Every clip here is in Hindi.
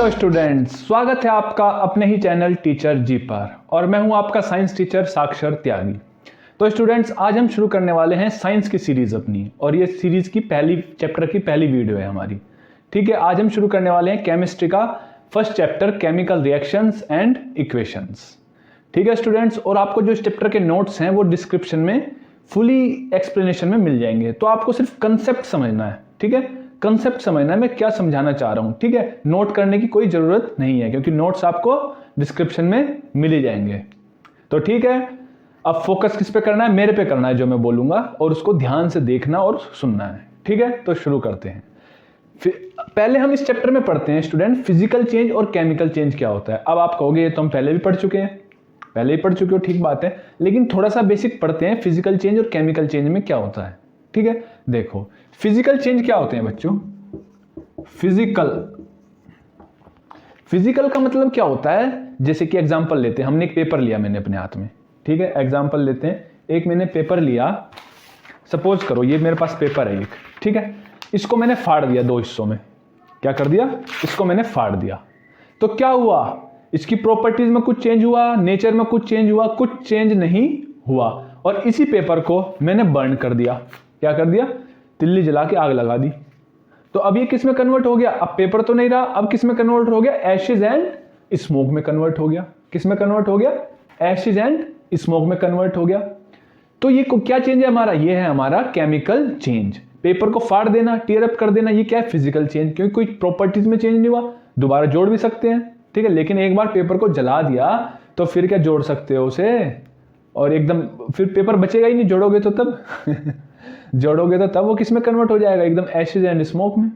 हेलो स्टूडेंट्स, स्वागत है आपका अपने ही चैनल टीचर जी पर और मैं हूं आपका साइंस टीचर साक्षर त्यागी। तो स्टूडेंट्स, आज हम शुरू करने वाले हैं साइंस की सीरीज अपनी, और ये सीरीज की पहली चैप्टर की पहली वीडियो है हमारी। ठीक है, आज हम शुरू करने वाले हैं केमिस्ट्री का first chapter, chemical reactions and equations. ठीक है स्टूडेंट्स, और आपको जो इस चैप्टर के नोट्स हैं वो डिस्क्रिप्शन में फुली एक्सप्लेनेशन में मिल जाएंगे। तो आपको सिर्फ कंसेप्ट समझना है। ठीक है, कंसेप्ट समझना है मैं क्या समझाना चाह रहा हूं। ठीक है, नोट करने की कोई जरूरत नहीं है क्योंकि नोट्स आपको डिस्क्रिप्शन में मिल ही जाएंगे। तो ठीक है, अब फोकस किस पे करना है? मेरे पे करना है जो मैं बोलूंगा, और उसको ध्यान से देखना और सुनना है। ठीक है, तो शुरू करते हैं। पहले हम इस चैप्टर में पढ़ते हैं स्टूडेंट, फिजिकल चेंज और केमिकल चेंज क्या होता है। अब आप कहोगे ये तो हम पहले भी पढ़ चुके हैं। पहले ही पढ़ चुके हो, ठीक बात है, लेकिन थोड़ा सा बेसिक पढ़ते हैं फिजिकल चेंज और केमिकल चेंज में क्या होता है। ठीक है, देखो फिजिकल चेंज क्या होते हैं बच्चों। फिजिकल का मतलब क्या होता है, जैसे कि एग्जांपल लेते हैं। हमने एक पेपर लिया, मैंने अपने हाथ में। ठीक है, एग्जांपल लेते हैं, एक मैंने पेपर लिया, सपोज करो ये मेरे पास पेपर है एक। ठीक है, इसको मैंने फाड़ दिया दो हिस्सों में। क्या कर दिया? इसको मैंने फाड़ दिया। तो क्या हुआ? इसकी प्रॉपर्टीज में कुछ चेंज हुआ, नेचर में कुछ चेंज हुआ? कुछ चेंज नहीं हुआ। और इसी पेपर को मैंने बर्न कर दिया। क्या कर दिया? तिल्ली जला के आग लगा दी। तो अब ये किस में कन्वर्ट हो गया? अब पेपर तो नहीं रहा, अब किस में कन्वर्ट हो गया? एशेज एंड स्मोक में कन्वर्ट हो गया। किस में कन्वर्ट हो गया? एशेज एंड स्मोक में कन्वर्ट हो गया। तो ये क्या चेंज है हमारा? ये है हमारा केमिकल चेंज। पेपर को फाड़ देना, टीयर अप कर देना, ये क्या है? फिजिकल चेंज, क्योंकि कोई प्रॉपर्टीज में चेंज नहीं हुआ। दोबारा जोड़ भी सकते हैं, ठीक है, लेकिन एक बार पेपर को जला दिया तो फिर क्या जोड़ सकते हो उसे? और एकदम फिर पेपर बचेगा ही नहीं, जोड़ोगे तो तब जोड़ोगे तो तब वो किस में कन्वर्ट हो जाएगा? एकदम एशेज एंड स्मोक में।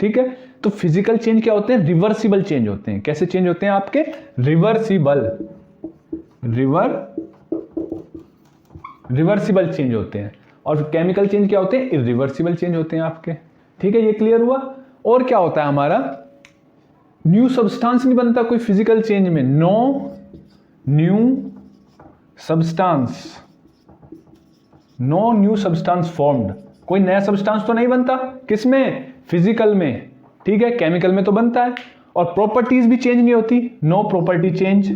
ठीक है, तो फिजिकल चेंज क्या होते हैं? रिवर्सिबल चेंज होते हैं। कैसे चेंज होते हैं आपके? रिवर्सिबल चेंज होते हैं। और केमिकल चेंज क्या होते हैं? इरिवर्सिबल चेंज होते हैं आपके। ठीक है, ये क्लियर हुआ। और क्या होता है हमारा? न्यू सब्सटेंस नहीं बनता कोई फिजिकल चेंज में। No new substance formed. कोई नया सब्सटेंस तो नहीं बनता। किसमें? फिजिकल में। ठीक है, केमिकल में तो बनता है। और प्रॉपर्टीज भी चेंज नहीं होती। No property change.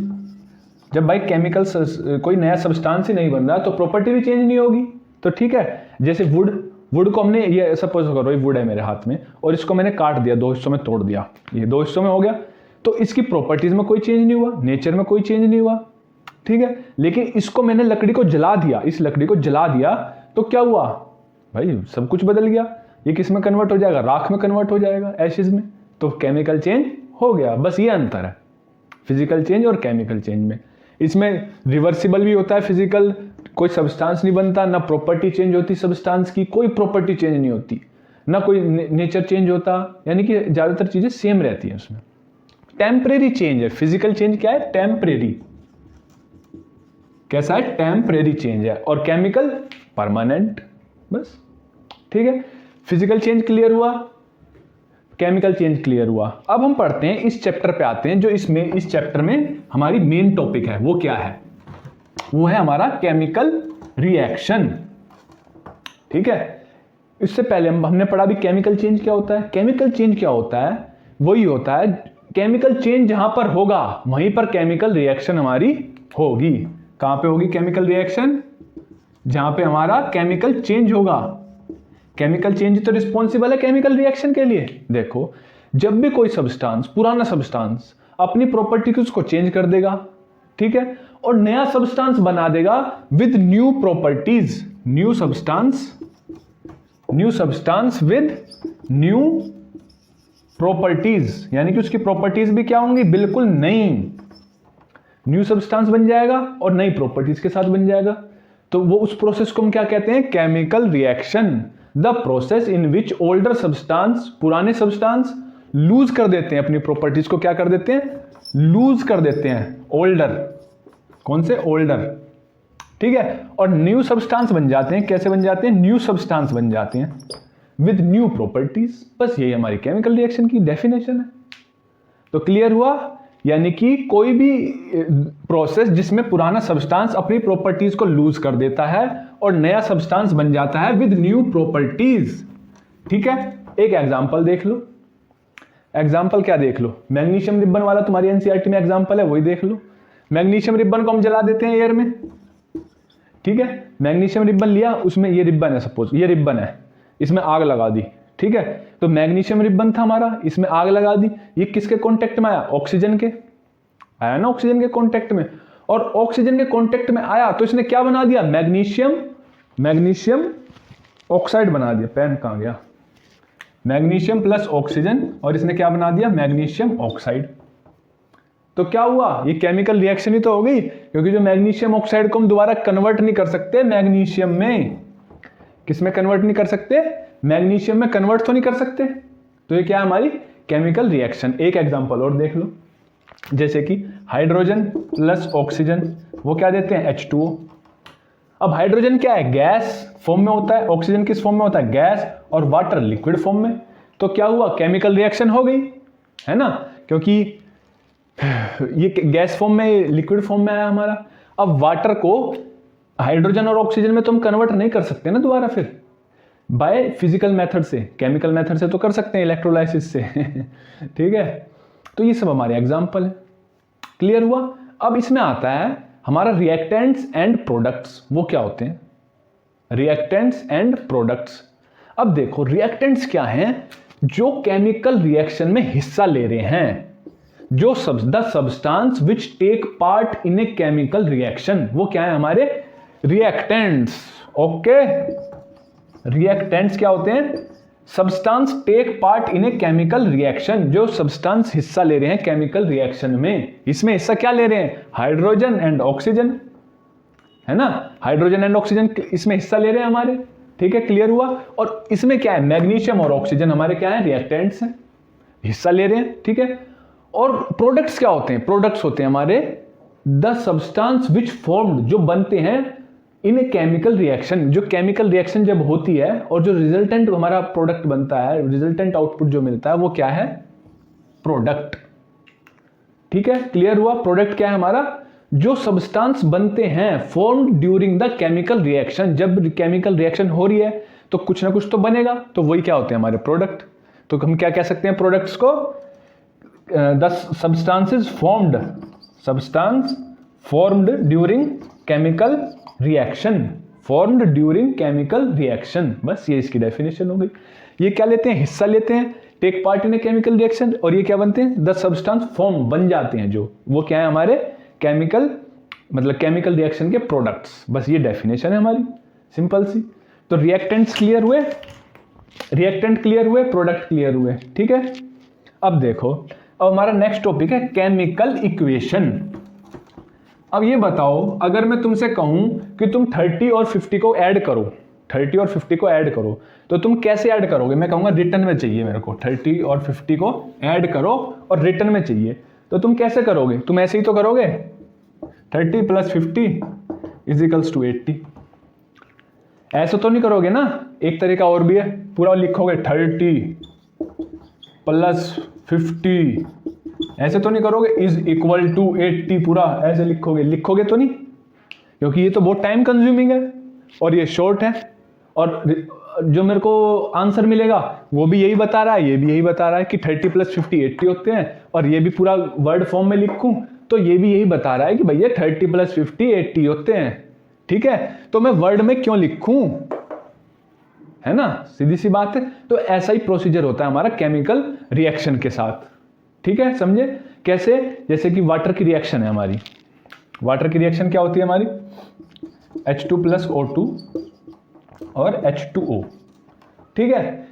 जब भाई केमिकल कोई नया सब्सटेंस ही नहीं बन रहा तो प्रॉपर्टी भी चेंज नहीं होगी। तो ठीक है, जैसे वुड को हमने, ये सपोज करो ये वुड है मेरे हाथ में और इसको मैंने काट दिया, दो हिस्सों में तोड़ दिया, ये दो हिस्सों में हो गया। तो इसकी प्रॉपर्टीज में कोई चेंज नहीं हुआ, नेचर में कोई चेंज नहीं हुआ। ठीक है, लेकिन इसको मैंने लकड़ी को जला दिया, इस लकड़ी को जला दिया तो क्या हुआ भाई? सब कुछ बदल गया। ये किस में कन्वर्ट हो जाएगा? राख में कन्वर्ट हो जाएगा, एशेज में। तो केमिकल चेंज हो गया। बस ये अंतर है फिजिकल चेंज और केमिकल चेंज में। इसमें रिवर्सिबल भी होता है फिजिकल, कोई सब्सटेंस नहीं बनता, ना प्रॉपर्टी चेंज होती सब्सटेंस की, कोई प्रॉपर्टी चेंज नहीं होती, ना कोई नेचर चेंज होता, यानी कि ज्यादातर चीजें सेम रहती हैं उसमें। टेम्परेरी चेंज है फिजिकल चेंज। क्या है? टेम्परेरी। कैसा है? टेम्परेरी चेंज है। और केमिकल परमानेंट। बस ठीक है, फिजिकल चेंज क्लियर हुआ, केमिकल चेंज क्लियर हुआ। अब हम पढ़ते हैं, इस चैप्टर पे आते हैं। जो इस चैप्टर में हमारी मेन टॉपिक है वो क्या है? वो है हमारा केमिकल रिएक्शन। ठीक है, इससे पहले हमने पढ़ा भी केमिकल चेंज क्या होता है। केमिकल चेंज क्या होता है? वही होता है, केमिकल चेंज जहां पर होगा वहीं पर केमिकल रिएक्शन हमारी होगी। कहां पे होगी केमिकल रिएक्शन? जहां पे हमारा केमिकल चेंज होगा। केमिकल चेंज तो रिस्पॉन्सिबल है केमिकल रिएक्शन के लिए। देखो, जब भी कोई सब्सटेंस, पुराना सब्सटेंस अपनी प्रॉपर्टी को उसको चेंज कर देगा, ठीक है, और नया सब्सटेंस बना देगा with new properties. New substance with new properties, यानी कि उसकी प्रॉपर्टीज भी क्या होंगी? बिल्कुल नई। न्यू सब्सटेंस बन जाएगा और नई प्रॉपर्टीज के साथ बन जाएगा। तो वो उस प्रोसेस को हम क्या कहते हैं? Chemical reaction. The process in which older substance, पुराने सब्सटेंस लूज कर देते हैं अपनी प्रॉपर्टीज को। क्या कर देते हैं? लूज कर देते हैं। ओल्डर, कौन से? ओल्डर। ठीक है, और न्यू सब्सटेंस बन जाते हैं। कैसे बन जाते हैं? न्यू सब्सटेंस बन जाते हैं विद न्यू प्रॉपर्टीज। बस यही हमारी केमिकल रिएक्शन की डेफिनेशन है। तो क्लियर हुआ, यानी कि कोई भी प्रोसेस जिसमें पुराना सब्सटेंस अपनी प्रॉपर्टीज को लूज कर देता है और नया सब्सटेंस बन जाता है विद न्यू प्रॉपर्टीज। ठीक है, एक एग्जांपल देख लो। एग्जाम्पल क्या देख लो, मैग्नीशियम रिबन वाला तुम्हारी एनसीईआरटी में एग्जाम्पल है, वही देख लो। मैग्नीशियम रिबन को हम जला देते हैं एयर में, ठीक है। मैग्नीशियम रिबन लिया, उसमें ये रिबन है, सपोज ये रिबन है, इसमें आग लगा दी, ठीक है। तो मैग्नीशियम रिबन था हमारा, इसमें आग लगा दी, ये किसके कांटेक्ट में आया? ऑक्सीजन के, आया ना ऑक्सीजन के कांटेक्ट में। और ऑक्सीजन के कांटेक्ट में आया तो इसने क्या बना दिया? मैग्नीशियम ऑक्साइड बना दिया। पेन कहां गया? मैग्नीशियम प्लस ऑक्सीजन, और इसने क्या बना दिया? Magnesium oxide. तो क्या हुआ? ये केमिकल रिएक्शन ही तो हो गई, क्योंकि जो मैग्नीशियम ऑक्साइड को हम दोबारा कन्वर्ट नहीं कर सकते मैग्नीशियम में। किस में कन्वर्ट नहीं कर सकते? मैग्नीशियम में कन्वर्ट तो नहीं कर सकते। तो ये क्या है? हमारी केमिकल रिएक्शन। एक एग्जांपल और देख लो, जैसे कि हाइड्रोजन प्लस ऑक्सीजन, वो क्या देते हैं? H2O। अब हाइड्रोजन क्या है? गैस फॉर्म में होता है, ऑक्सीजन किस फॉर्म में होता है? गैस, और वाटर लिक्विड फॉर्म में। तो क्या हुआ? केमिकल रिएक्शन हो गई, है ना, क्योंकि ये गैस फॉर्म में, लिक्विड फॉर्म में आया हमारा। अब वाटर को हाइड्रोजन और ऑक्सीजन में तो हम कन्वर्ट नहीं कर सकते ना दोबारा, फिर बाय फिजिकल मेथड से, केमिकल मेथड से तो कर सकते हैं, इलेक्ट्रोलाइसिस से ठीक है। तो ये सब हमारे एग्जाम्पल है। क्लियर हुआ? अब इसमें आता है हमारा रिएक्टेंट्स एंड प्रोडक्ट्स। वो क्या होते हैं? Reactants and products. अब देखो, रिएक्टेंट्स क्या हैं? जो केमिकल रिएक्शन में हिस्सा ले रहे हैं, जो the substance which take part in a chemical reaction, वो क्या है? हमारे रिएक्टेंट्स। ओके, रिएक्टेंट्स क्या होते हैं? Substance take part in a chemical reaction, जो सब्सटेंस हिस्सा ले रहे हैं केमिकल रिएक्शन में। इसमें हिस्सा क्या ले रहे हैं? हाइड्रोजन एंड ऑक्सीजन, है ना। हाइड्रोजन एंड ऑक्सीजन इसमें हिस्सा ले रहे हैं हमारे, ठीक है। क्लियर हुआ? और इसमें क्या है? मैग्नीशियम और ऑक्सीजन हमारे क्या है? रिएक्टेंट्स हैं, हिस्सा ले रहे हैं, ठीक है। और प्रोडक्ट्स क्या होते हैं? प्रोडक्ट्स होते हैं हमारे द सब्सटेंस विच फॉर्म्ड, जो बनते हैं इन ए केमिकल रिएक्शन। जो केमिकल रिएक्शन जब होती है और जो रिजल्टेंट हमारा प्रोडक्ट बनता है, रिजल्टेंट आउटपुट जो मिलता है, वो क्या है? प्रोडक्ट, ठीक है। क्लियर हुआ? प्रोडक्ट क्या है हमारा? जो सब्सटेंस बनते हैं formed during the chemical reaction. जब केमिकल रिएक्शन हो रही है तो कुछ ना कुछ तो बनेगा, तो वही क्या होते हैं? हमारे प्रोडक्ट। तो हम क्या कह सकते हैं प्रोडक्ट्स को? The substances formed, substance formed during chemical reaction, formed during chemical reaction. बस ये इसकी डेफिनेशन हो गई। ये क्या लेते हैं? हिस्सा लेते हैं, take part in a chemical reaction. और ये क्या बनते हैं? द सब्सटेंस फॉर्म, बन जाते हैं जो, वो क्या है? हमारे केमिकल, मतलब केमिकल रिएक्शन के प्रोडक्ट्स। बस ये डेफिनेशन है हमारी, सिंपल सी। तो रिएक्टेंट्स क्लियर हुए, रिएक्टेंट क्लियर हुए, प्रोडक्ट क्लियर हुए, ठीक है। अब देखो, अब हमारा नेक्स्ट टॉपिक है केमिकल इक्वेशन। अब ये बताओ, अगर मैं तुमसे कहूं कि तुम 30 और 50 को ऐड करो, 30 और 50 को ऐड करो, तो तुम कैसे ऐड करोगे? मैं कहूंगा रिटर्न में चाहिए मेरे को, 30 और 50 को ऐड करो और रिटर्न में चाहिए। तो तुम कैसे करोगे? तुम ऐसे ही तो करोगे, 30 + 50 = 80। ऐसे तो नहीं करोगे ना, एक तरीका और भी है, पूरा लिखोगे 30 + 50, ऐसे तो नहीं करोगे, = 80, पूरा ऐसे लिखोगे तो नहीं, क्योंकि ये तो बहुत टाइम कंज्यूमिंग है और ये शॉर्ट है। और जो मेरे को आंसर मिलेगा वो भी यही बता रहा है, ये भी यही बता रहा है कि 30 + 50 80 होते हैं, और ये भी पूरा वर्ड फॉर्म में लिखूं तो ये भी यही बता रहा है कि भैया 30 + 50 80 होते हैं, ठीक है। तो मैं वर्ड में क्यों लिखूं, है ना, सीधी सी बात है। तो ऐसा ही प्रोसीजर होता है हमारा केमिकल रिएक्शन के साथ, ठीक है। समझे कैसे? जैसे कि वाटर की रिएक्शन है हमारी, वाटर की रिएक्शन क्या होती है हमारी? H2 + O2 और H2O, ठीक है।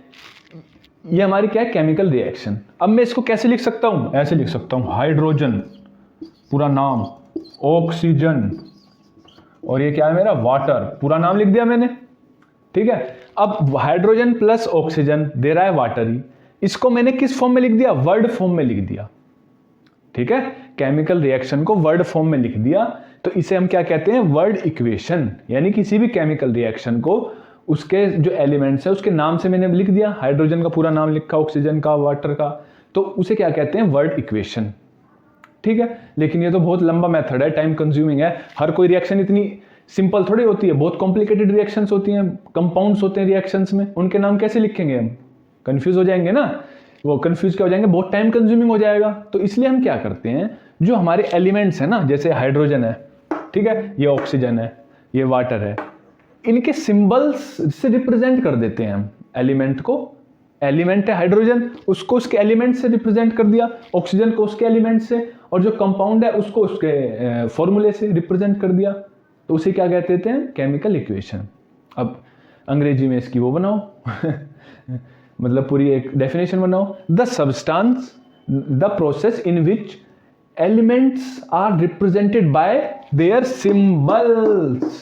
ये हमारी क्या है? Chemical reaction. अब मैं इसको कैसे लिख सकता हूं? ऐसे लिख सकता हूं, हाइड्रोजन पूरा नाम, ऑक्सीजन, और ये क्या है मेरा? वाटर, पूरा नाम लिख दिया मैंने, ठीक है। अब हाइड्रोजन प्लस ऑक्सीजन दे रहा है वाटर ही, इसको मैंने किस फॉर्म में लिख दिया? वर्ड फॉर्म में लिख दिया, ठीक है। केमिकल रिएक्शन को वर्ड फॉर्म में लिख दिया, तो इसे हम क्या कहते हैं? Word equation. यानी किसी भी केमिकल रिएक्शन को उसके जो एलिमेंट्स है उसके नाम से मैंने लिख दिया, हाइड्रोजन का पूरा नाम लिखा, ऑक्सीजन का, वाटर का, तो उसे क्या कहते हैं? वर्ड इक्वेशन, ठीक है। लेकिन ये तो बहुत लंबा मेथड है, टाइम कंज्यूमिंग है। हर कोई रिएक्शन इतनी सिंपल थोड़ी होती है, बहुत कॉम्प्लिकेटेड रिएक्शंस होती हैं, कंपाउंड्स होते हैं रिएक्शंस में, उनके नाम कैसे लिखेंगे हम? कंफ्यूज हो जाएंगे ना। वो कंफ्यूज क्या हो जाएंगे, बहुत टाइम कंज्यूमिंग हो जाएगा। तो इसलिए हम क्या करते हैं, जो हमारे एलिमेंट्स हैं ना, जैसे हाइड्रोजन है, ठीक है, ये ऑक्सीजन है, ये वाटर है, इनके सिंबल्स से रिप्रेजेंट कर देते हैं हम एलिमेंट को। एलिमेंट है हाइड्रोजन, उसको उसके एलिमेंट से रिप्रेजेंट कर दिया, ऑक्सीजन को उसके एलिमेंट से, और जो कंपाउंड है उसको उसके फॉर्मूले से रिप्रेजेंट कर दिया। तो उसे क्या कहते हैं, केमिकल इक्वेशन। अब अंग्रेजी में इसकी वो बनाओ मतलब पूरी एक डेफिनेशन बनाओ, the substance, the process in which elements are represented by their symbols,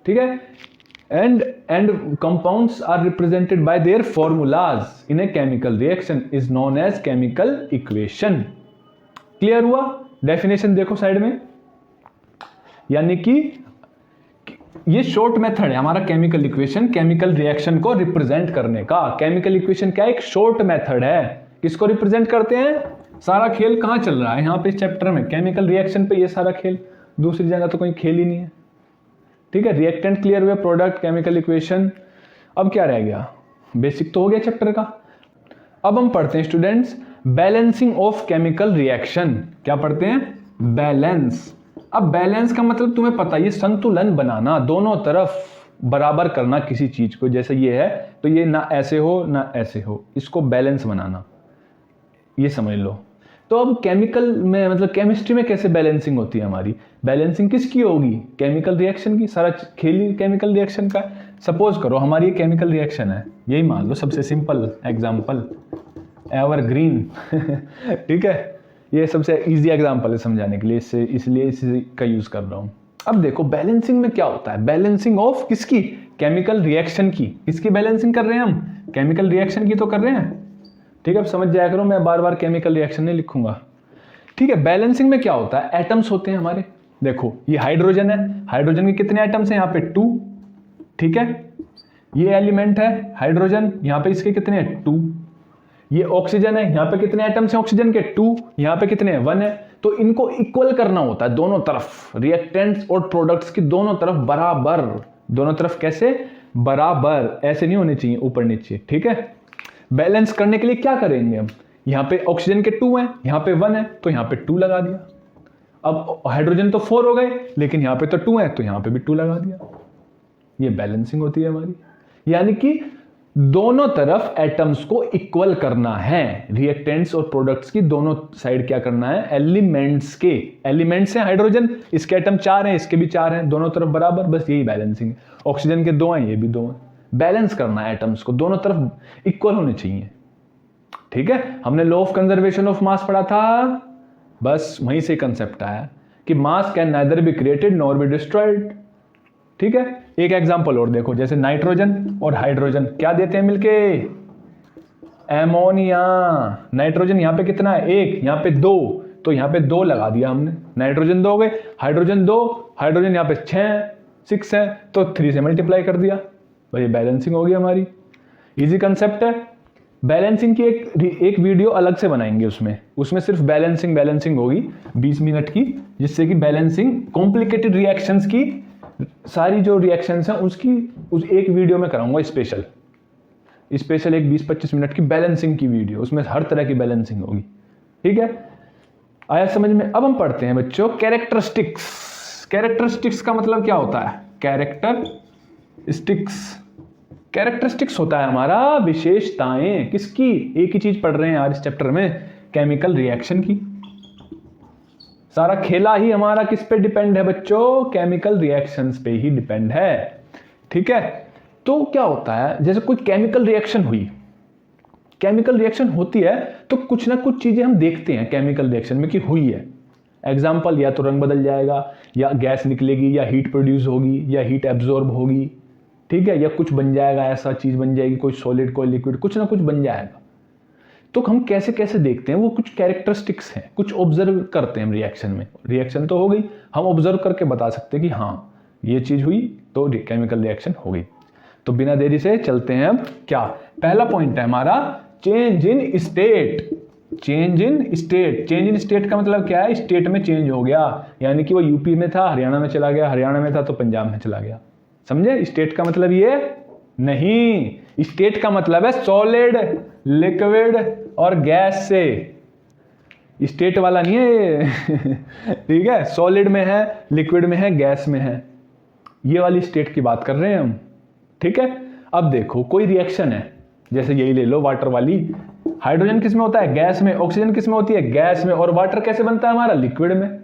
ठीक है, and compounds are represented by their formulas in a chemical reaction is known as chemical equation। Clear हुआ? डेफिनेशन देखो साइड में, यानी कि ये शॉर्ट मेथड है हमारा केमिकल इक्वेशन, केमिकल रिएक्शन को रिप्रेजेंट करने का। केमिकल इक्वेशन क्या है, एक शॉर्ट मेथड है। किसको रिप्रेजेंट करते हैं? सारा खेल कहाँ चल रहा है यहाँ पे इस चैप्टर में, केमिकल रिएक्शन पे ये सारा खेल, दूसरी जगह तो कोई खेल ही नहीं है, ठीक है। रिएक्टेंट क्लियर हुए, प्रोडक्ट, केमिकल इक्वेशन। अब क्या रह गया, बेसिक तो हो गया चैप्टर का। अब हम पढ़ते हैं students balancing of chemical reaction. क्या पढ़ते हैं? बैलेंस। अब बैलेंस का मतलब तुम्हें पता, ये संतुलन बनाना, दोनों तरफ बराबर करना किसी चीज को। जैसे ये है तो ये ना ऐसे हो ना ऐसे हो, इसको बैलेंस बनाना, ये समझ लो। तो अब केमिकल में मतलब केमिस्ट्री में कैसे बैलेंसिंग होती है हमारी? बैलेंसिंग किसकी होगी? केमिकल रिएक्शन की। सारा खेल ही केमिकल रिएक्शन का। सपोज करो हमारी ये केमिकल रिएक्शन है, यही मान लो, सबसे सिंपल एग्जांपल, एवरग्रीन ठीक है, ये सबसे इजी एग्जांपल है समझाने के लिए, इसलिए इसी का यूज कर रहा हूँ। अब देखो बैलेंसिंग में क्या होता है, बैलेंसिंग ऑफ किसकी? केमिकल रिएक्शन की। किसकी बैलेंसिंग कर रहे हैं हम? केमिकल रिएक्शन की तो कर रहे हैं, ठीक है। अब समझ जाया करो, मैं बार बार केमिकल रिएक्शन नहीं लिखूंगा, ठीक है। बैलेंसिंग में क्या होता है, एटम्स होते हैं हमारे। देखो ये हाइड्रोजन है, हाइड्रोजन के कितने एटम्स हैं? यहाँ पे 2, ठीक है। ये एलिमेंट है हाइड्रोजन, यहाँ पे इसके कितने हैं? 2। ये ऑक्सीजन है, यहाँ पे कितने एटम्स हैं ऑक्सीजन के? 2। यहाँ पे कितने हैं? 1 है। तो इनको इक्वल करना होता है दोनों तरफ, रिएक्टेंट्स और प्रोडक्ट्स की दोनों तरफ बराबर। दोनों तरफ कैसे? बराबर, ऐसे नहीं होने चाहिए ऊपर नीचे, ठीक है। बैलेंस करने के लिए क्या करेंगे हम? यहाँ पे ऑक्सीजन के 2 हैं, यहाँ पे 1 है, तो यहाँ पे 2 लगा दिया। अब हाइड्रोजन तो 4 हो गए, लेकिन यहाँ पे तो 2 है, तो यहाँ पे भी 2 लगा दिया। ये बैलेंसिंग होती है हमारी, यानी कि दोनों तरफ एटम्स को इक्वल करना है। रिएक्टेंट्स और प्रोडक्ट्स की दोनों साइड क्या करना है? एलिमेंट्स के, एलिमेंट्स हैं हाइड्रोजन, इसके एटम 4 हैं, इसके भी 4 हैं, दोनों तरफ बराबर, बस यही बैलेंसिंग है। ऑक्सीजन के 2 हैं, ये भी 2 हैं। बैलेंस करना है एटम्स को, दोनों तरफ इक्वल होने चाहिए, ठीक है। हमने law of conservation of mass पढ़ा था, बस वहीं से कंसेप्ट आया कि मास can neither be created nor be destroyed, ठीक है। एक एग्जांपल और देखो, जैसे नाइट्रोजन और हाइड्रोजन क्या देते हैं मिलके? एमोनिया। नाइट्रोजन यहाँ पे कितना है? 1, यहाँ पे 2, तो यहाँ पे 2 लगा दिया हमने, नाइट्रोजन 2 हो गए, हाइड्रोजन 2, हाइड्रोजन यहाँ पे 6 है, तो 3 से मल्टीप्लाई कर दिया, भाई बैलेंसिंग होगी हमारी। इजी कंसेप्ट है। बैलेंसिंग की एक वीडियो अलग से बनाएंगे, उसमें सिर्फ बैलेंसिंग होगी 20 मिनट की, जिससे कि बैलेंसिंग कॉम्प्लिकेटेड रिएक्शंस की सारी जो रिएक्शंस हैं उसकी उस एक वीडियो में कराऊंगा स्पेशल एक 20-25 मिनट की बैलेंसिंग की वीडियो, उसमें हर तरह की बैलेंसिंग होगी, ठीक है। आया समझ में? अब हम पढ़ते हैं बच्चों कैरेक्टरिस्टिक्स। कैरेक्टरिस्टिक्स का मतलब क्या होता है? कैरेक्टरिस्टिक्स होता है हमारा विशेषताएं। किसकी? एक ही चीज पढ़ रहे हैं यार इस चैप्टर में, केमिकल रिएक्शन की। सारा खेला ही हमारा किस पे डिपेंड है बच्चों? केमिकल रिएक्शंस पे ही डिपेंड है, ठीक है। तो क्या होता है, जैसे कोई केमिकल रिएक्शन होती है तो कुछ ना कुछ चीजें हम देखते हैं केमिकल रिएक्शन में कि हुई है। एग्जाम्पल, या तो रंग बदल जाएगा, या गैस निकलेगी, या हीट प्रोड्यूस होगी, या हीट एब्जॉर्ब होगी, ठीक है, या कुछ बन जाएगा, ऐसा चीज बन जाएगी, कोई सॉलिड कोई लिक्विड, कुछ ना कुछ बन जाएगा। तो हम कैसे कैसे देखते हैं, वो कुछ कैरेक्टरिस्टिक्स हैं, कुछ ऑब्जर्व करते हैं हम रिएक्शन में। रिएक्शन तो हो गई, हम ऑब्जर्व करके बता सकते हैं कि हाँ ये चीज हुई तो केमिकल रिएक्शन हो गई। तो बिना देरी से चलते हैं अब क्या, पहला पॉइंट है हमारा change in state. Change in state का मतलब क्या है? स्टेट में चेंज हो गया, यानी कि वो यूपी में था हरियाणा में चला गया, हरियाणा में था तो पंजाब में चला गया। समझे? स्टेट का मतलब ये नहीं, स्टेट का मतलब है सॉलिड, लिक्विड और गैस से, स्टेट वाला नहीं है ये ठीक है, सॉलिड में है, लिक्विड में है, गैस में है, ये वाली स्टेट की बात कर रहे हैं हम। ठीक है, अब देखो कोई रिएक्शन है, जैसे यही ले लो वाटर वाली, हाइड्रोजन किस में होता है? गैस में। ऑक्सीजन किस में होती है? गैस में। और वाटर कैसे बनता है हमारा? लिक्विड में।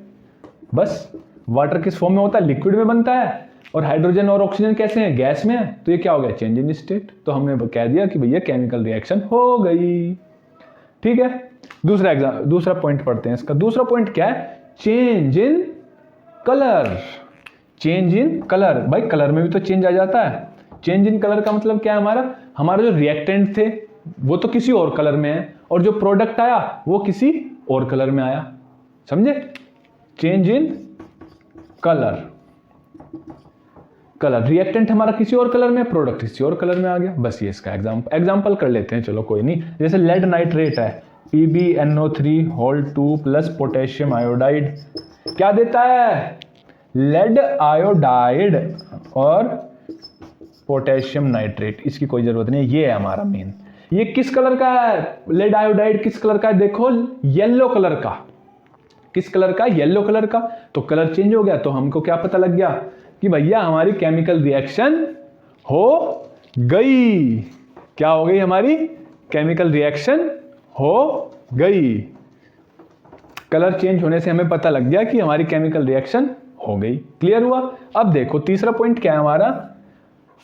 बस वाटर किस फॉर्म में होता है? लिक्विड में बनता है। और हाइड्रोजन और ऑक्सीजन कैसे हैं? गैस में है। तो ये क्या हो गया? Change in state. तो हमने कह दिया कि भैया केमिकल रिएक्शन हो गई। ठीक है, दूसरा पॉइंट पढ़ते हैं इसका। दूसरा पॉइंट क्या है? Change in colour. Change in colour, भाई कलर में भी तो चेंज आ जाता है। चेंज इन कलर का मतलब क्या है? हमारा जो रिएक्टेंट थे वो तो किसी और कलर में है, और जो प्रोडक्ट आया वो किसी और कलर में आया। समझे? Change in colour. Colour, reactant हमारा किसी और कलर में, प्रोडक्ट किसी और कलर में आ गया। बस ये इसका एग्जांपल कर लेते हैं। चलो कोई नहीं, जैसे लेड नाइट्रेट है, PbNO3 प्लस पोटेशियम आयोडाइड क्या देता है? लेड आयोडाइड और पोटेशियम नाइट्रेट। इसकी कोई जरूरत नहीं, ये है हमारा मेन। ये किस कलर का है? लेड आयोडाइड किस कलर का है? देखो येलो कलर का। किस कलर का? येलो कलर का। तो कलर चेंज हो गया, तो हमको क्या पता लग गया कि भैया हमारी केमिकल रिएक्शन हो गई। क्या हो गई? हमारी केमिकल रिएक्शन हो गई। कलर चेंज होने से हमें पता लग गया कि हमारी केमिकल रिएक्शन हो गई। क्लियर हुआ? अब देखो तीसरा पॉइंट क्या है हमारा?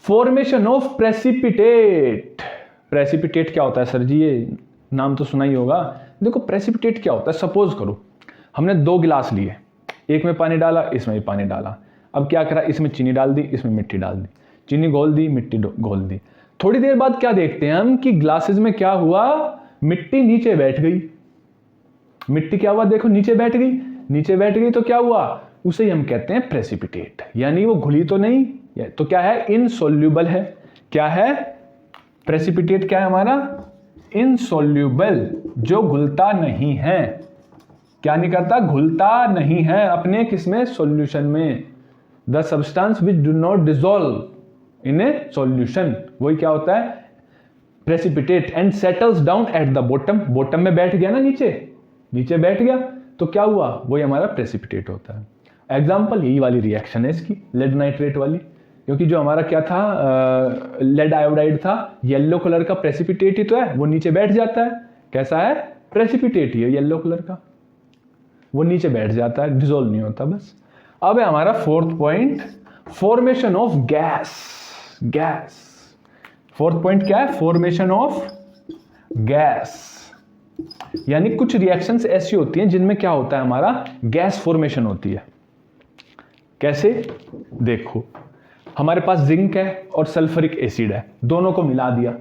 Formation of precipitate. प्रेसिपिटेट क्या होता है सर जी? ये नाम तो सुना ही होगा। देखो प्रेसिपिटेट क्या होता है? सपोज करो हमने 2 गिलास लिए, एक में पानी डाला, इसमें भी पानी डाला। अब क्या करा? इसमें चीनी डाल दी, इसमें मिट्टी डाल दी, चीनी घोल दी, मिट्टी घोल दी। थोड़ी देर बाद क्या देखते हैं हम कि ग्लासेस में क्या हुआ? मिट्टी नीचे बैठ गई। मिट्टी क्या हुआ? देखो नीचे बैठ गई। नीचे बैठ गई तो क्या हुआ? उसे ही हम कहते हैं प्रेसिपिटेट। यानी वो घुली तो नहीं, तो क्या है? इनसोल्यूबल है। क्या है? प्रेसिपिटेट क्या है हमारा? इनसोल्यूबल, जो घुलता नहीं है। क्या नहीं करता? घुलता नहीं है अपने किसमें? सॉल्यूशन में। The substance which do not dissolve in A solution, वही क्या होता है? Precipitate. And settles down at the bottom. Bottom में बैठ गया ना, नीचे बैठ गया तो क्या हुआ? वही हमारा प्रेसिपिटेट होता है। एग्जाम्पल यही वाली रिएक्शन है इसकी, लेड नाइट्रेट वाली। क्योंकि जो हमारा क्या था, लेड आयोडाइड था, येलो कलर का प्रेसिपिटेट ही तो है, वो नीचे बैठ जाता है। कैसा है? प्रेसिपिटेट ही है, येलो कलर का, वो नीचे बैठ जाता है, डिसॉल्व नहीं होता। बस अब है हमारा fourth point, formation of gas. Gas, fourth point क्या है? Formation of gas. यानी कुछ रिएक्शंस ऐसी होती हैं जिनमें क्या होता है? हमारा गैस फॉर्मेशन होती है। कैसे? देखो हमारे पास जिंक है और सल्फ्यूरिक एसिड है, दोनों को मिला दिया।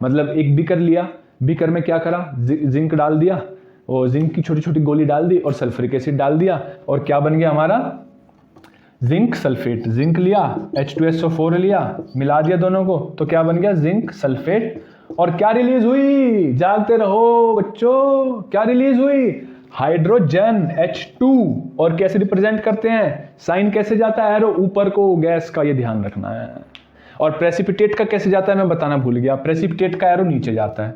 मतलब एक बीकर लिया, बीकर में क्या करा? जिंक डाल दिया, और जिंक की छोटी छोटी गोली डाल दी और सल्फ्यूरिक एसिड डाल दिया, और क्या बन गया हमारा? Zinc sulphate. जिंक लिया, H2SO4 लिया, मिला दिया दोनों को, तो क्या बन गया? Zinc sulphate. और क्या रिलीज हुई? जागते रहो बच्चों, क्या रिलीज हुई? Hydrogen H2। और कैसे रिप्रेजेंट करते हैं? साइन कैसे जाता है? एरो ऊपर को, गैस का, ये ध्यान रखना है। और प्रेसिपिटेट का कैसे जाता है मैं बताना भूल गया। प्रेसिपिटेट का एरो नीचे जाता है।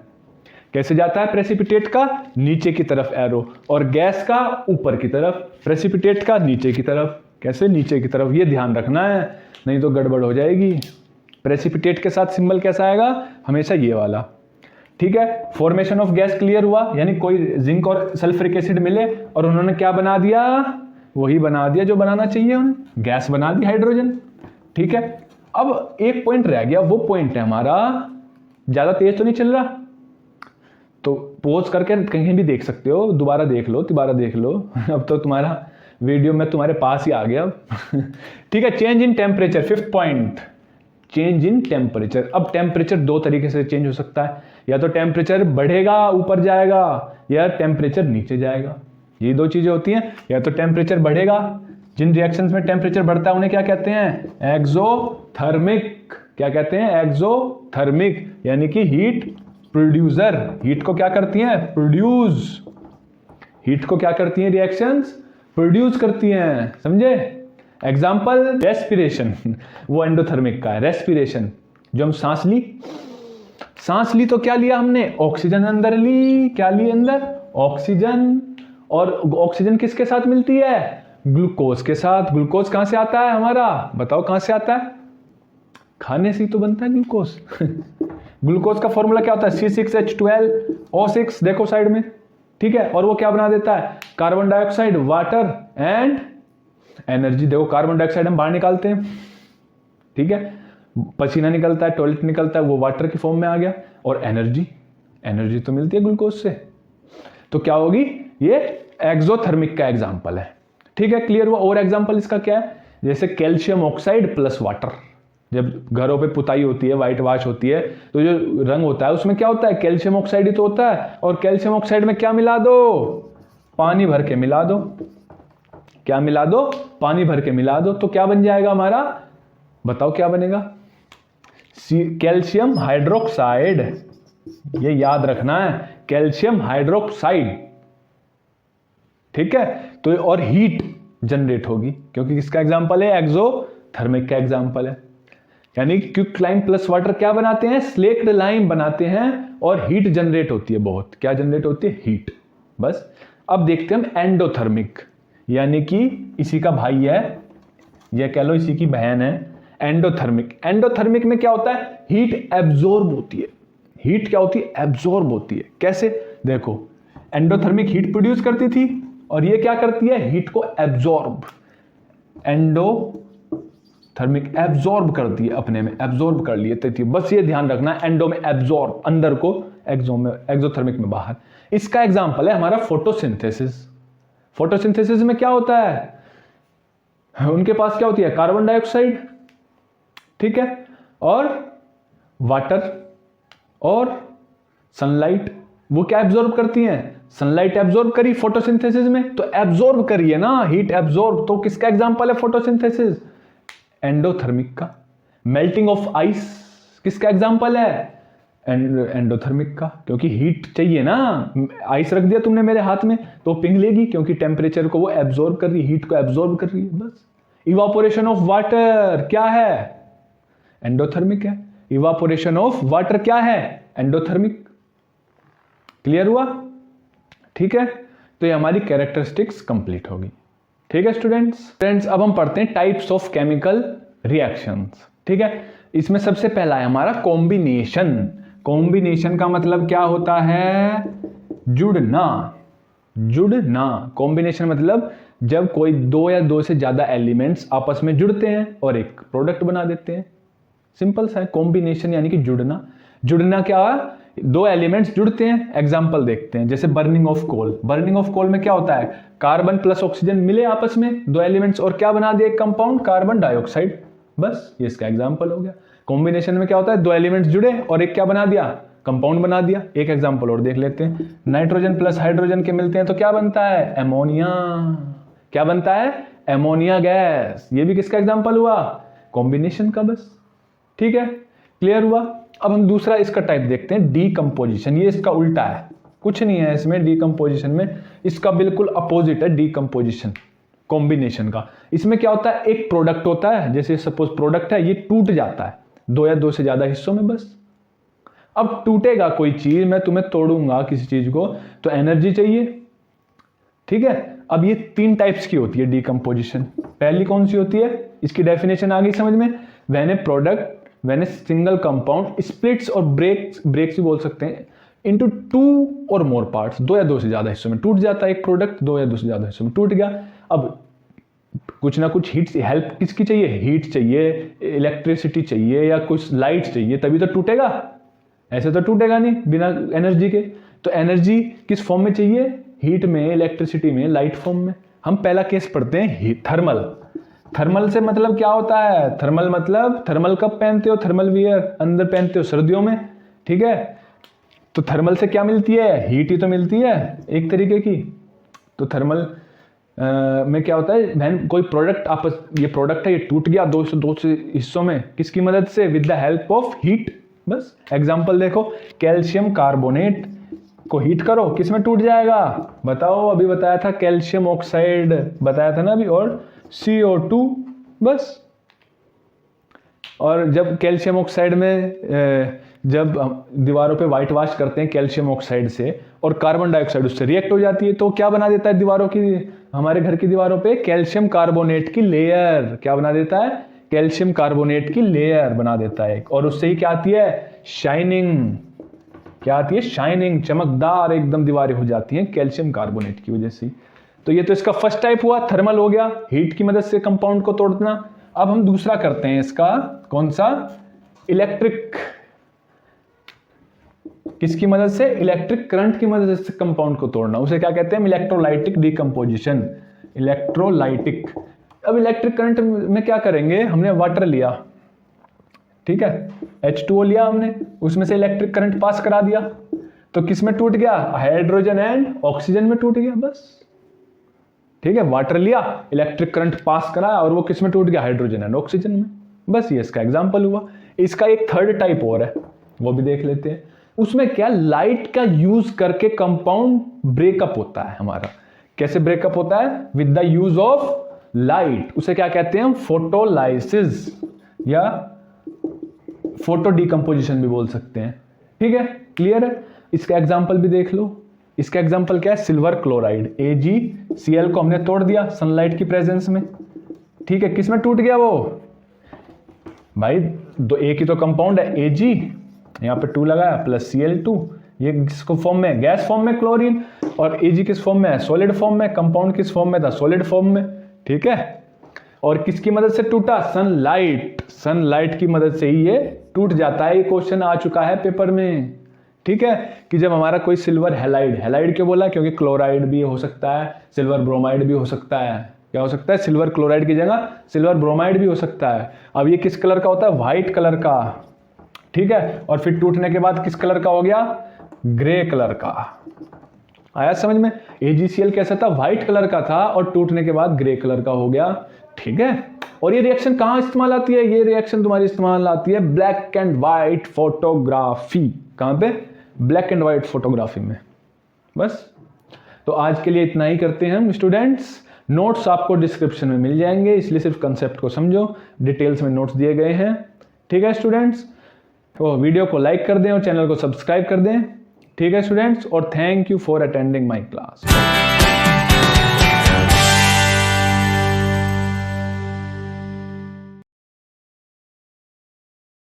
कैसे जाता है? प्रेसिपिटेट का नीचे की तरफ एरो, और गैस का ऊपर की तरफ। प्रेसिपिटेट का नीचे की तरफ। कैसे? नीचे की तरफ। ये ध्यान रखना है, नहीं तो गड़बड़ हो जाएगी। प्रेसिपिटेट के साथ सिंबल कैसा आएगा? हमेशा ये वाला। ठीक है, फॉर्मेशन ऑफ गैस क्लियर हुआ। यानी कोई जिंक और सल्फ्यूरिक एसिड मिले और उन्होंने क्या बना दिया? वही बना दिया जो बनाना चाहिए उन्हें, गैस बना दी, हाइड्रोजन। ठीक है, अब एक पॉइंट रह गया, वो पॉइंट है हमारा, ज्यादा तेज तो नहीं चल रहा, तो पॉज करके कहीं भी देख सकते हो, दोबारा देख लो, तिबारा देख लो। अब तो तुम्हारा वीडियो में तुम्हारे पास ही आ गया। ठीक है, change in temperature, fifth point, change in temperature. अब टेम्परेचर 2 तरीके से चेंज हो सकता है, या तो टेम्परेचर बढ़ेगा, ऊपर जाएगा, या टेम्परेचर नीचे जाएगा। ये 2 चीजें होती हैं। या तो टेम्परेचर बढ़ेगा, जिन रिएक्शंस में टेम्परेचर बढ़ता है उन्हें क्या कहते हैं? एक्सोथर्मिक। क्या कहते हैं? एक्सोथर्मिक, यानी कि हीट प्रोड्यूसर। हीट को क्या करती हैं? प्रोड्यूस। हीट को क्या करती हैं रिएक्शंस? प्रोड्यूस करती हैं। समझे? एग्जाम्पल रेस्पिरेशन, वो एंडोथर्मिक का है। रेस्पिरेशन, जो हम सांस ली, सांस ली तो क्या लिया हमने, ऑक्सीजन अंदर ली, क्या ली अंदर, ऑक्सीजन। और ऑक्सीजन किसके साथ मिलती है, ग्लूकोज के साथ। ग्लूकोज कहां से आता है हमारा, बताओ कहां से आता है, खाने से ही तो बनता है ग्लूकोज। ग्लूकोज का फॉर्मूला क्या होता है, C6H12O6, देखो साइड में, ठीक है। और वो क्या बना देता है, carbon dioxide, water and energy. देखो कार्बन डाइऑक्साइड हम बाहर निकालते हैं, ठीक है, पसीना निकलता है, टॉयलेट निकलता है, वो वाटर की फॉर्म में आ गया। और एनर्जी तो मिलती है ग्लूकोज से। तो क्या होगी, ये एक्सोथर्मिक का एग्जाम्पल है, ठीक है, क्लियर हुआ। और एग्जाम्पल इसका क्या है, जैसे कैल्शियम ऑक्साइड प्लस वाटर। जब घरों पे पुताई होती है, व्हाइट वॉश होती है, तो जो रंग होता है उसमें क्या होता है, कैल्शियम ऑक्साइड ही तो होता है। और कैल्शियम ऑक्साइड में क्या मिला दो, पानी भर के मिला दो। क्या मिला दो, पानी भर के मिला दो। तो क्या बन जाएगा हमारा, बताओ क्या बनेगा, कैल्शियम हाइड्रोक्साइड। ये याद रखना है, कैल्शियम हाइड्रोक्साइड, ठीक है। तो और हीट जनरेट होगी, क्योंकि किसका एग्जांपल है, एक्सोथर्मिक का एग्जांपल है। यानी क्विक लाइम प्लस वाटर क्या बनाते हैं, स्लेक्ड लाइम बनाते हैं, और हीट जनरेट होती है बहुत। क्या जनरेट होती है, हीट। बस अब देखते हैं हम एंडोथर्मिक, यानी कि इसी का भाई है, यह कह लो इसी की बहन है, एंडोथर्मिक। एंडोथर्मिक में क्या होता है, हीट एब्जॉर्ब होती है। हीट क्या होती है, एब्जॉर्ब होती है। कैसे, देखो एंडोथर्मिक हीट प्रोड्यूस करती थी, और ये क्या करती है, हीट को एब्जॉर्ब। एंडोथर्मिक एब्जॉर्ब करती है, अपने में एब्जॉर्ब कर लिए थी। बस ये ध्यान रखना, एंडो में एब्जॉर्ब, अंदर को, एक्सोथर्मिक में बाहर। इसका एग्जांपल है हमारा फोटोसिंथेसिस। फोटोसिंथेसिस में क्या होता है, उनके पास क्या होती है, कार्बन डाइऑक्साइड, ठीक है, और वाटर और सनलाइट। वो क्या एब्जॉर्ब करती हैं, सनलाइट एब्जॉर्ब करी फोटोसिंथेसिस में, तो एब्जॉर्ब करी है ना, हीट एब्जॉर्ब। तो किसका एग्जांपल है फोटोसिंथेसिस, एंडोथर्मिक का। मेल्टिंग ऑफ आइस किसका एग्जांपल है, एंडोथर्मिक का, क्योंकि हीट चाहिए ना। आइस रख दिया तुमने मेरे हाथ में तो पिघलेगी, क्योंकि टेम्परेचर को वो एब्जॉर्ब कर रही है, हीट को एब्जॉर्ब कर रही है, बस। इवापोरेशन ऑफ वाटर क्या है, एंडोथर्मिक है। इवापोरेशन ऑफ वाटर क्या है, एंडोथर्मिक। क्लियर हुआ, ठीक है। तो ये हमारी कैरेक्टरिस्टिक्स कंप्लीट होगी, ठीक है स्टूडेंट्स। अब हम पढ़ते हैं टाइप्स ऑफ केमिकल रिएक्शंस, ठीक है। इसमें सबसे पहला है हमारा कॉम्बिनेशन। कॉम्बिनेशन का मतलब क्या होता है, जुड़ना। कॉम्बिनेशन मतलब जब कोई दो या दो से ज्यादा एलिमेंट्स आपस में जुड़ते हैं और एक प्रोडक्ट बना देते हैं। सिंपल सा है कॉम्बिनेशन, यानी कि जुड़ना क्या, दो एलिमेंट्स जुड़ते हैं। एग्जांपल देखते हैं, जैसे burning of coal. Burning of coal में क्या होता है, कार्बन प्लस ऑक्सीजन मिले आपस में दो एलिमेंट्स, और क्या बना दिया, एक कंपाउंड कार्बन डाइऑक्साइड। बस ये इसका एग्जांपल हो गया। कॉम्बिनेशन में क्या होता है, दो एलिमेंट्स जुड़े और एक क्या बना दिया, कंपाउंड बना दिया। एक एग्जांपल और देख लेते हैं, नाइट्रोजन प्लस हाइड्रोजन के मिलते हैं तो क्या बनता है, एमोनिया। क्या बनता है, एमोनिया गैस। ये भी किसका एग्जांपल हुआ, कॉम्बिनेशन का, बस। ठीक है, क्लियर हुआ। अब हम दूसरा इसका टाइप देखते हैं, डीकंपोजिशन। ये इसका उल्टा है, कुछ नहीं है इसमें डीकंपोजिशन में, इसका बिल्कुल अपोजिट है डीकंपोजिशन कॉम्बिनेशन का। इसमें क्या होता है, एक प्रोडक्ट होता है, जैसे सपोज प्रोडक्ट है, ये टूट जाता है दो या दो से ज्यादा हिस्सों में, बस। अब टूटेगा कोई चीज, मैं तुम्हें तोड़ूंगा किसी चीज को, तो एनर्जी चाहिए, ठीक है। अब ये तीन टाइप्स की होती है डीकंपोजिशन। पहली कौन सी होती है, इसकी डेफिनेशन आ गई समझ में, when a single compound splits और ब्रेक्स भी बोल सकते हैं, इनटू टू और मोर पार्ट्स। दो या दो से ज्यादा हिस्सों में टूट जाता है एक प्रोडक्ट, दो या दो से ज्यादा हिस्सों में टूट गया। अब कुछ ना कुछ हीट हेल्प किसकी चाहिए, हीट चाहिए, इलेक्ट्रिसिटी चाहिए, या कुछ लाइट चाहिए, तभी तो टूटेगा। ऐसे तो टूटेगा नहीं बिना एनर्जी के। तो एनर्जी किस फॉर्म में चाहिए, हीट में, इलेक्ट्रिसिटी में, लाइट फॉर्म में। हम पहला केस पढ़ते हैं थर्मल। थर्मल से मतलब क्या होता है, थर्मल मतलब, थर्मल कब पहनते हो, थर्मल वियर अंदर पहनते हो सर्दियों में, ठीक है। तो थर्मल से क्या मिलती है, हीट ही तो मिलती है एक तरीके की। तो थर्मल में क्या होता है, वैन कोई प्रोडक्ट आपस, ये प्रोडक्ट है, ये टूट गया दो से हिस्सों में, किसकी मदद से, with the help of heat, बस। एग्जांपल देखो, कैल्शियम कार्बोनेट को हीट करो, किस में टूट जाएगा, बताओ। अभी बताया था कैल्शियम ऑक्साइड बताया था ना अभी, और CO2, बस। और जब कैल्शियम ऑक्साइड में जब दीवारों पे वाइट वॉश करते हैं कैल्शियम ऑक्साइड से और कार्बन डाइऑक्साइड उससे रिएक्ट हो जाती है तो क्या बना देता है दीवारों की, हमारे घर की दीवारों पे कैल्शियम कार्बोनेट की लेयर, क्या बना देता है, कैल्शियम कार्बोनेट की लेयर बना देता है। और उससे ही क्या आती है, शाइनिंग, क्या आती है, शाइनिंग, चमकदार एकदम दीवारें हो जाती हैं कैल्शियम कार्बोनेट की वजह से। तो ये तो इसका फर्स्ट टाइप हुआ, थर्मल हो गया, हीट की मदद से कंपाउंड को तोड़ना। अब हम दूसरा करते हैं इसका, कौन सा, इलेक्ट्रिक, किसकी मदद से, इलेक्ट्रिक करंट की मदद से कंपाउंड को तोड़ना, उसे क्या कहते हैं, इलेक्ट्रोलाइटिक डिकम्पोजिशन, इलेक्ट्रोलाइटिक। अब इलेक्ट्रिक करंट में क्या करेंगे, हमने वाटर लिया, ठीक है, H2O लिया हमने, उसमें से इलेक्ट्रिक करंट पास करा दिया, तो किस में टूट गया, हाइड्रोजन एंड ऑक्सीजन में टूट गया, बस, ठीक है, वाटर लिया, इलेक्ट्रिक करंट पास करा और वो किस में टूट गया, हाइड्रोजन एंड ऑक्सीजन में, बस ये इसका एग्जांपल हुआ। इसका एक थर्ड टाइप और है, वो भी देख लेते हैं। उसमें क्या, लाइट का यूज करके कंपाउंड ब्रेकअप होता है हमारा। कैसे ब्रेकअप होता है, with the use of light, उसे क्या कहते हैं, फोटोलाइसिस या फोटो डिकम्पोजिशन भी बोल सकते हैं, ठीक है, क्लियर है। इसका एग्जांपल भी देख लो, इसका एग्जांपल क्या है, सिल्वर क्लोराइड, AgCl को हमने तोड़ दिया सनलाइट की प्रेजेंस में, ठीक है, किस में टूट गया वो भाई, दो एक ही तो कंपाउंड है Ag, यहाँ पे 2 लगाया प्लस Cl2, ये किसको फॉर्म में, गैस फॉर्म में क्लोरीन, और Ag किस फॉर्म में है, सॉलिड फॉर्म में, कंपाउंड किस फॉर्म में था, सॉलिड फॉर्म में, ठीक है। और किसकी मदद से टूटा, सनलाइट, सनलाइट की मदद से ही ये टूट जाता है। ये क्वेश्चन आ चुका है पेपर में, ठीक है, कि जब हमारा कोई सिल्वर हैलाइड, हैलाइड क्यों बोला, क्योंकि क्लोराइड भी हो सकता है, सिल्वर ब्रोमाइड भी हो सकता है, क्या हो सकता है, सिल्वर क्लोराइड की जगह सिल्वर ब्रोमाइड भी हो सकता है। अब ये किस कलर का होता है, व्हाइट कलर का, ठीक है, और फिर टूटने के बाद किस कलर का हो गया, ग्रे कलर का। आया समझ में, AgCl कैसा था, व्हाइट कलर का था और टूटने के बाद ग्रे कलर का हो गया, ठीक है। और ये रिएक्शन कहां इस्तेमाल आती है, ये रिएक्शन तुम्हारी इस्तेमाल आती है ब्लैक एंड व्हाइट फोटोग्राफी। कहां पे, ब्लैक एंड व्हाइट फोटोग्राफी में। बस, तो आज के लिए इतना ही करते हैं हम स्टूडेंट्स। नोट्स आपको डिस्क्रिप्शन में मिल जाएंगे, इसलिए सिर्फ कंसेप्ट को समझो, डिटेल्स में नोट्स दिए गए हैं, ठीक है स्टूडेंट्स। तो वीडियो को लाइक कर दें और चैनल को सब्सक्राइब कर दें, ठीक है स्टूडेंट्स, और thank you for attending my class.